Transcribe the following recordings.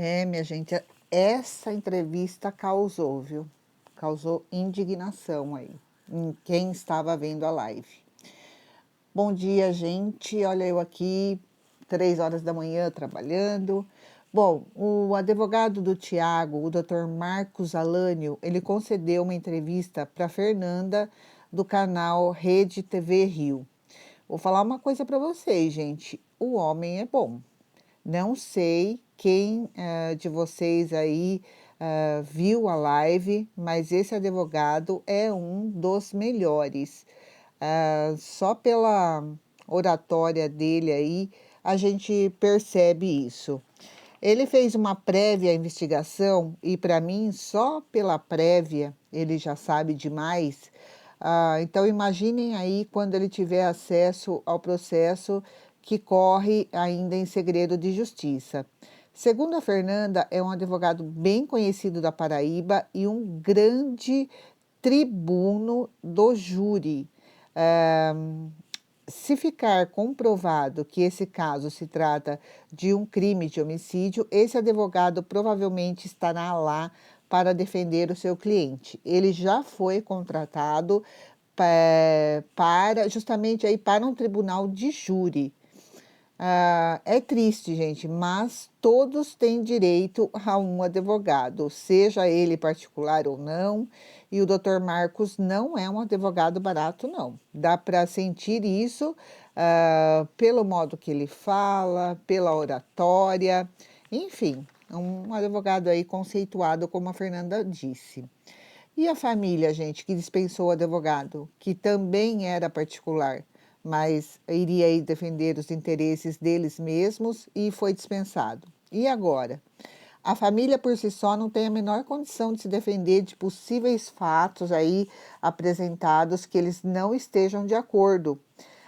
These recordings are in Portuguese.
Minha gente, essa entrevista causou, viu? Causou indignação aí, em quem estava vendo a live. Bom dia, gente. Olha eu aqui, 3 horas da manhã, trabalhando. Bom, o advogado do Tiago, o Dr. Marcos Alânio, ele concedeu uma entrevista para Fernanda, do canal Rede TV Rio. Vou falar uma coisa para vocês, gente. O homem é bom. Não sei quem de vocês aí viu a live, mas esse advogado é um dos melhores. Só pela oratória dele aí, a gente percebe isso. Ele fez uma prévia investigação e, para mim, só pela prévia ele já sabe demais. Então, imaginem aí quando ele tiver acesso ao processo que corre ainda em segredo de justiça. Segundo a Fernanda, é um advogado bem conhecido da Paraíba e um grande tribuno do júri. Se ficar comprovado que esse caso se trata de um crime de homicídio, esse advogado provavelmente estará lá para defender o seu cliente. Ele já foi contratado para justamente aí para um tribunal de júri. É triste, gente, mas todos têm direito a um advogado, seja ele particular ou não, e o Dr. Marcos não é um advogado barato, não. Dá para sentir isso pelo modo que ele fala, pela oratória, enfim, um advogado aí conceituado, como a Fernanda disse. E a família, gente, que dispensou o advogado, que também era particular, mas iria aí defender os interesses deles mesmos e foi dispensado. E agora? A família por si só não tem a menor condição de se defender de possíveis fatos aí apresentados que eles não estejam de acordo.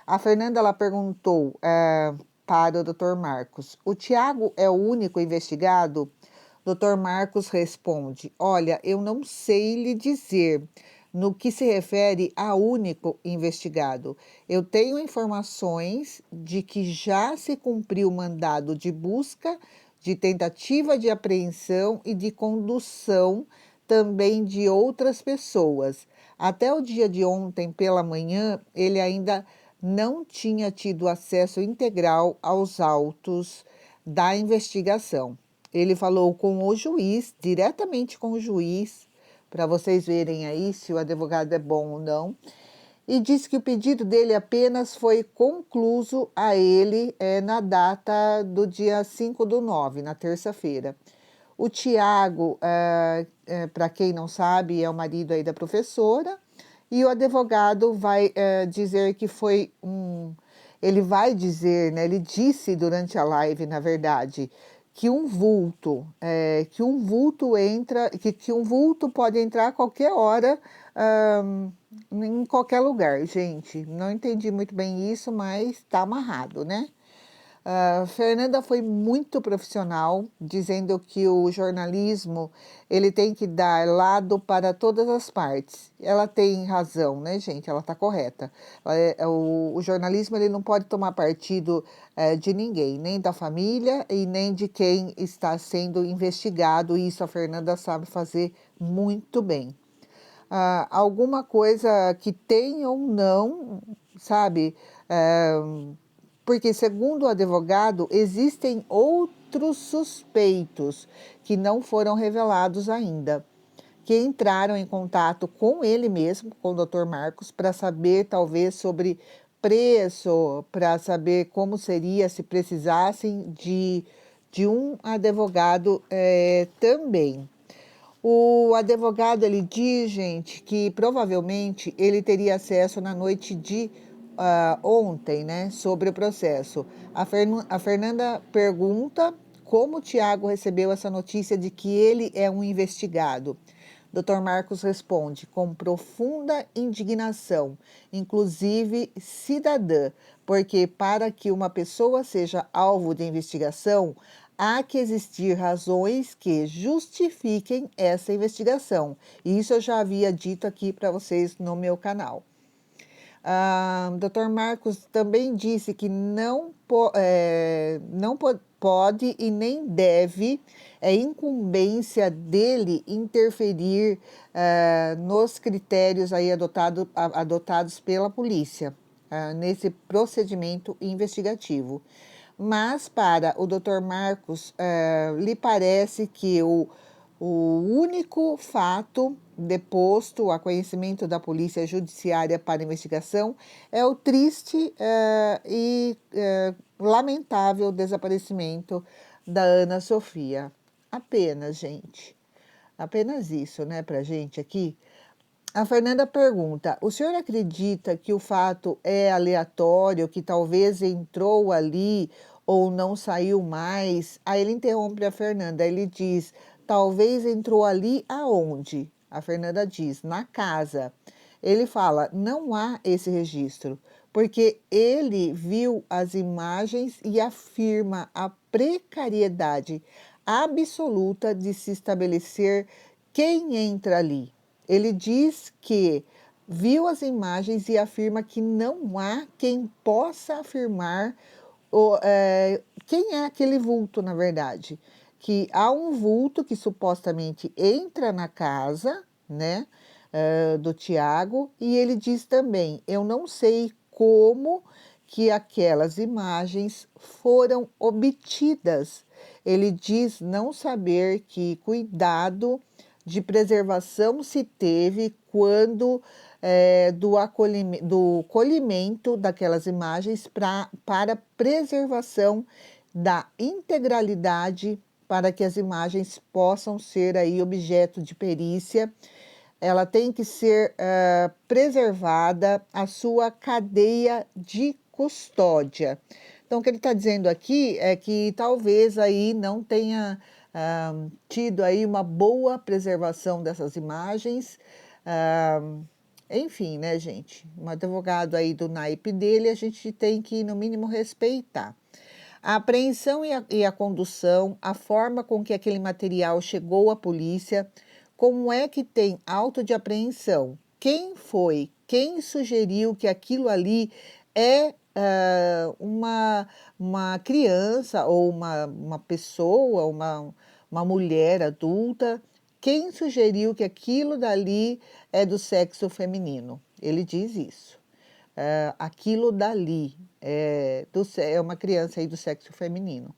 A Fernanda ela perguntou para o Dr. Marcos: o Tiago é o único investigado? Dr. Marcos responde: olha, eu não sei lhe dizer no que se refere a único investigado. Eu tenho informações de que já se cumpriu o mandado de busca, de tentativa de apreensão e de condução também de outras pessoas. Até o dia de ontem, pela manhã, ele ainda não tinha tido acesso integral aos autos da investigação. Ele falou com o juiz, diretamente com o juiz, para vocês verem aí se o advogado é bom ou não, e disse que o pedido dele apenas foi concluído a ele na data do dia 5/9, na terça-feira. O Tiago, para quem não sabe, é o marido aí da professora, e o advogado vai dizer que foi ele vai dizer, né, ele disse durante a live, na verdade, que um vulto, que um vulto pode entrar a qualquer hora, em qualquer lugar. Gente, não entendi muito bem isso, mas está amarrado, né? Fernanda foi muito profissional, dizendo que o jornalismo ele tem que dar lado para todas as partes. Ela tem razão, né, gente? Ela está correta. O jornalismo ele não pode tomar partido de ninguém, nem da família e nem de quem está sendo investigado. E isso a Fernanda sabe fazer muito bem. Alguma coisa que tem ou não, sabe? Porque, segundo o advogado, existem outros suspeitos que não foram revelados ainda, que entraram em contato com ele mesmo, com o Dr. Marcos, para saber talvez sobre preço, para saber como seria se precisassem de um advogado também. O advogado ele diz, gente, que provavelmente ele teria acesso na noite de ontem, né, sobre o processo. A Fernanda pergunta como o Tiago recebeu essa notícia de que ele é um investigado. Dr. Marcos responde com profunda indignação, inclusive cidadã, porque para que uma pessoa seja alvo de investigação, há que existir razões que justifiquem essa investigação. E isso eu já havia dito aqui para vocês no meu canal. Dr. Marcos também disse que não pode e nem deve, é incumbência dele interferir nos critérios aí adotados pela polícia, nesse procedimento investigativo. Mas para o Dr. Marcos, lhe parece que o único fato deposto a conhecimento da Polícia Judiciária para investigação é o triste e lamentável desaparecimento da Ana Sofia. Apenas, gente. Apenas isso, né, pra gente aqui. A Fernanda pergunta: o senhor acredita que o fato é aleatório, que talvez entrou ali ou não saiu mais? Aí ele interrompe a Fernanda, ele diz: talvez entrou ali aonde? A Fernanda diz: na casa. Ele fala: não há esse registro, porque ele viu as imagens e afirma a precariedade absoluta de se estabelecer quem entra ali. Ele diz que viu as imagens e afirma que não há quem possa afirmar quem é aquele vulto, na verdade. Que há um vulto que supostamente entra na casa, né, do Tiago, e ele diz também: eu não sei como que aquelas imagens foram obtidas. Ele diz não saber que cuidado de preservação se teve quando do colhimento daquelas imagens para preservação da integralidade, para que as imagens possam ser aí objeto de perícia. Ela tem que ser preservada a sua cadeia de custódia. Então, o que ele está dizendo aqui é que talvez aí não tenha tido aí uma boa preservação dessas imagens. Enfim, né, gente? Um advogado aí do naipe dele, a gente tem que, no mínimo, respeitar. A apreensão e a condução, a forma com que aquele material chegou à polícia, como é que tem auto de apreensão? Quem foi? Quem sugeriu que aquilo ali é uma criança ou uma pessoa, uma mulher adulta? Quem sugeriu que aquilo dali é do sexo feminino? Ele diz isso. Aquilo dali é uma criança aí do sexo feminino.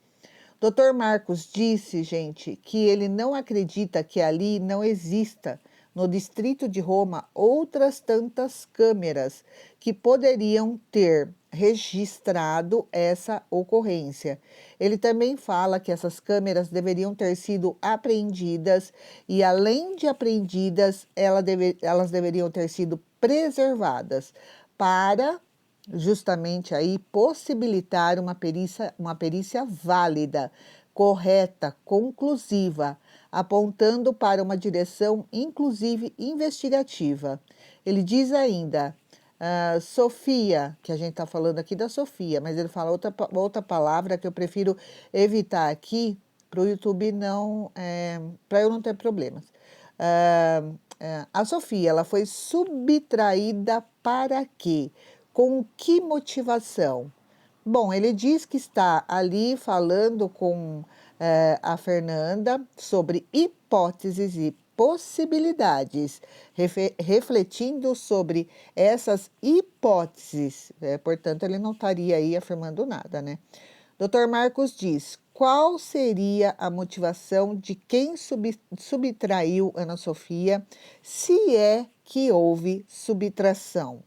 Dr. Marcos disse, gente, que ele não acredita que ali não exista, no distrito de Roma, outras tantas câmeras que poderiam ter registrado essa ocorrência. Ele também fala que essas câmeras deveriam ter sido apreendidas e, além de apreendidas, elas deveriam ter sido preservadas para justamente aí possibilitar uma perícia válida, correta, conclusiva, apontando para uma direção, inclusive investigativa. Ele diz ainda, Sofia, que a gente está falando aqui da Sofia, mas ele fala outra palavra que eu prefiro evitar aqui para o YouTube não, para eu não ter problemas. A Sofia, ela foi subtraída para quê? Com que motivação? Bom, ele diz que está ali falando com a Fernanda sobre hipóteses e possibilidades, refletindo sobre essas hipóteses. Portanto, ele não estaria aí afirmando nada, né? Dr. Marcos diz: qual seria a motivação de quem subtraiu Ana Sofia, se é que houve subtração?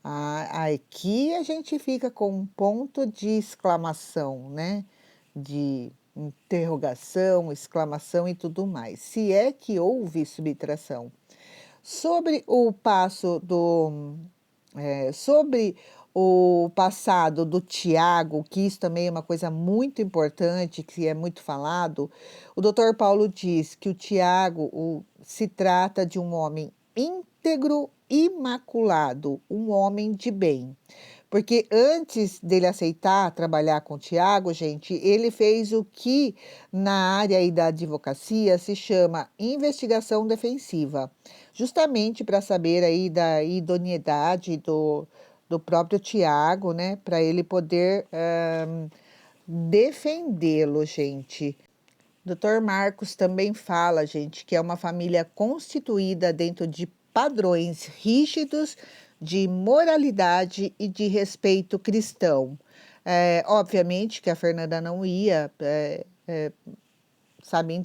Aqui a gente fica com um ponto de exclamação, né? De interrogação, exclamação e tudo mais. Se é que houve subtração. Sobre o sobre o passado do Tiago, que isso também é uma coisa muito importante, que é muito falado, o doutor Paulo diz que o Tiago se trata de um homem íntegro, imaculado, um homem de bem. Porque antes dele aceitar trabalhar com o Tiago, gente, ele fez o que na área aí da advocacia se chama investigação defensiva, justamente para saber aí da idoneidade do próprio Tiago, né, para ele poder defendê-lo, gente. Dr. Marcos também fala, gente, que é uma família constituída dentro de padrões rígidos de moralidade e de respeito cristão. Obviamente que a Fernanda não ia, sabe,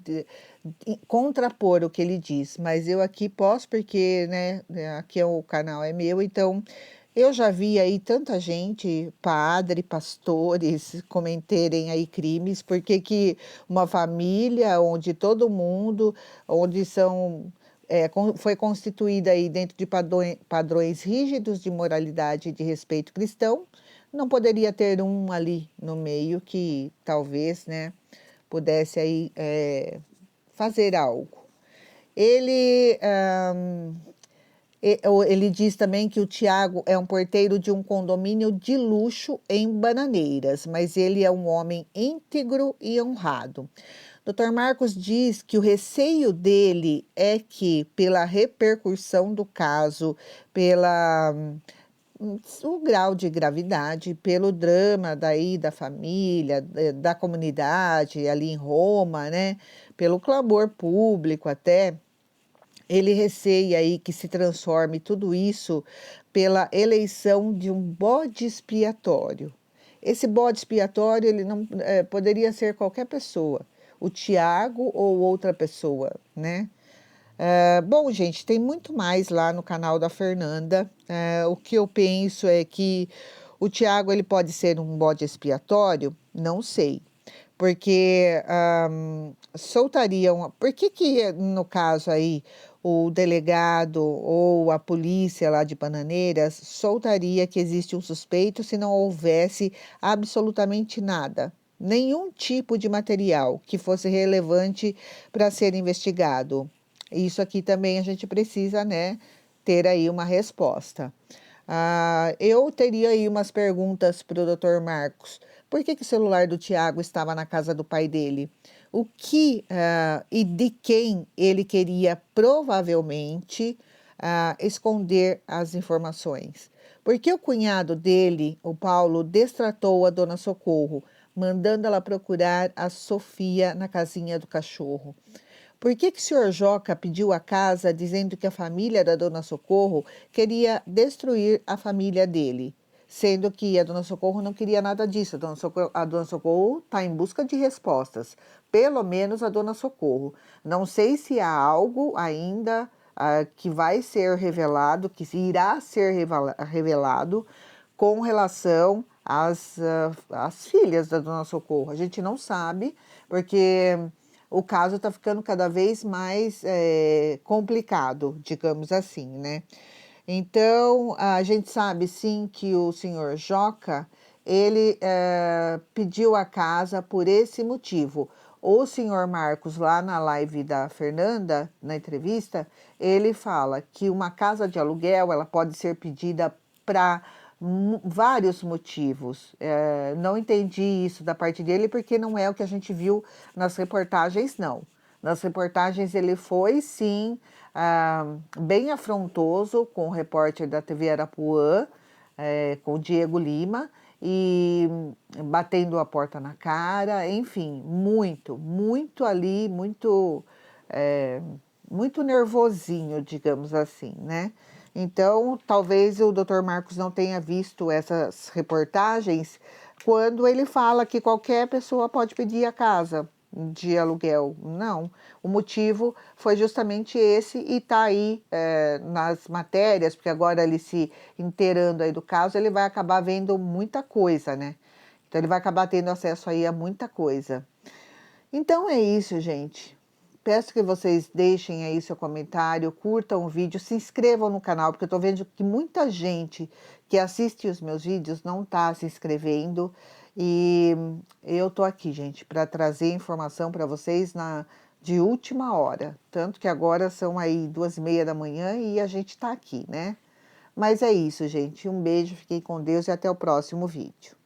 contrapor o que ele diz, mas eu aqui posso porque, né, aqui o canal é meu, então eu já vi aí tanta gente, padre, pastores, cometerem aí crimes, porque que uma família onde todo mundo, onde foi constituída aí dentro de padrões rígidos de moralidade e de respeito cristão, não poderia ter um ali no meio que talvez, né, pudesse aí fazer algo. Ele Ele diz também que o Tiago é um porteiro de um condomínio de luxo em Bananeiras, mas ele é um homem íntegro e honrado. Dr. Marcos diz que o receio dele é que, pela repercussão do caso, pela o grau de gravidade, pelo drama daí da família, da comunidade ali em Roma, né? Pelo clamor público até, ele receia aí que se transforme tudo isso pela eleição de um bode expiatório. Esse bode expiatório ele não poderia ser qualquer pessoa, o Tiago ou outra pessoa, né? Bom, gente, tem muito mais lá no canal da Fernanda. O que eu penso é que o Tiago ele pode ser um bode expiatório? Não sei. Porque soltariam. Por que, no caso aí, o delegado ou a polícia lá de Bananeiras soltaria que existe um suspeito se não houvesse absolutamente nada? Nenhum tipo de material que fosse relevante para ser investigado. Isso aqui também a gente precisa, né, ter aí uma resposta. Eu teria aí umas perguntas para o Dr. Marcos. Por que o celular do Tiago estava na casa do pai dele? O que e de quem ele queria provavelmente esconder as informações? Porque o cunhado dele, o Paulo, destratou a dona Socorro, mandando ela procurar a Sofia na casinha do cachorro. Por que o senhor Joca pediu a casa dizendo que a família da dona Socorro queria destruir a família dele? Sendo que a dona Socorro não queria nada disso. A dona Socorro está em busca de respostas. Pelo menos a dona Socorro. Não sei se há algo ainda que vai ser revelado, que irá ser revelado com relação às filhas da dona Socorro. A gente não sabe, porque o caso está ficando cada vez mais complicado, digamos assim, né? Então, a gente sabe sim que o senhor Joca, ele pediu a casa por esse motivo. O senhor Marcos, lá na live da Fernanda, na entrevista, ele fala que uma casa de aluguel, ela pode ser pedida para vários motivos. Não entendi isso da parte dele, porque não é o que a gente viu nas reportagens, não. Nas reportagens ele foi, sim, bem afrontoso com o repórter da TV Arapuã, com o Diego Lima, e batendo a porta na cara, enfim, muito ali, muito nervosinho, digamos assim, né? Então, talvez o Dr. Marcos não tenha visto essas reportagens quando ele fala que qualquer pessoa pode pedir a casa de aluguel. Não, o motivo foi justamente esse e está aí nas matérias, porque agora ele se inteirando aí do caso, ele vai acabar vendo muita coisa, né? Então ele vai acabar tendo acesso aí a muita coisa. Então é isso, gente. Peço que vocês deixem aí seu comentário, curtam o vídeo, se inscrevam no canal, porque eu estou vendo que muita gente que assiste os meus vídeos não está se inscrevendo. E eu estou aqui, gente, para trazer informação para vocês de última hora. Tanto que agora são aí 2h30 da manhã e a gente está aqui, né? Mas é isso, gente. Um beijo, fiquem com Deus e até o próximo vídeo.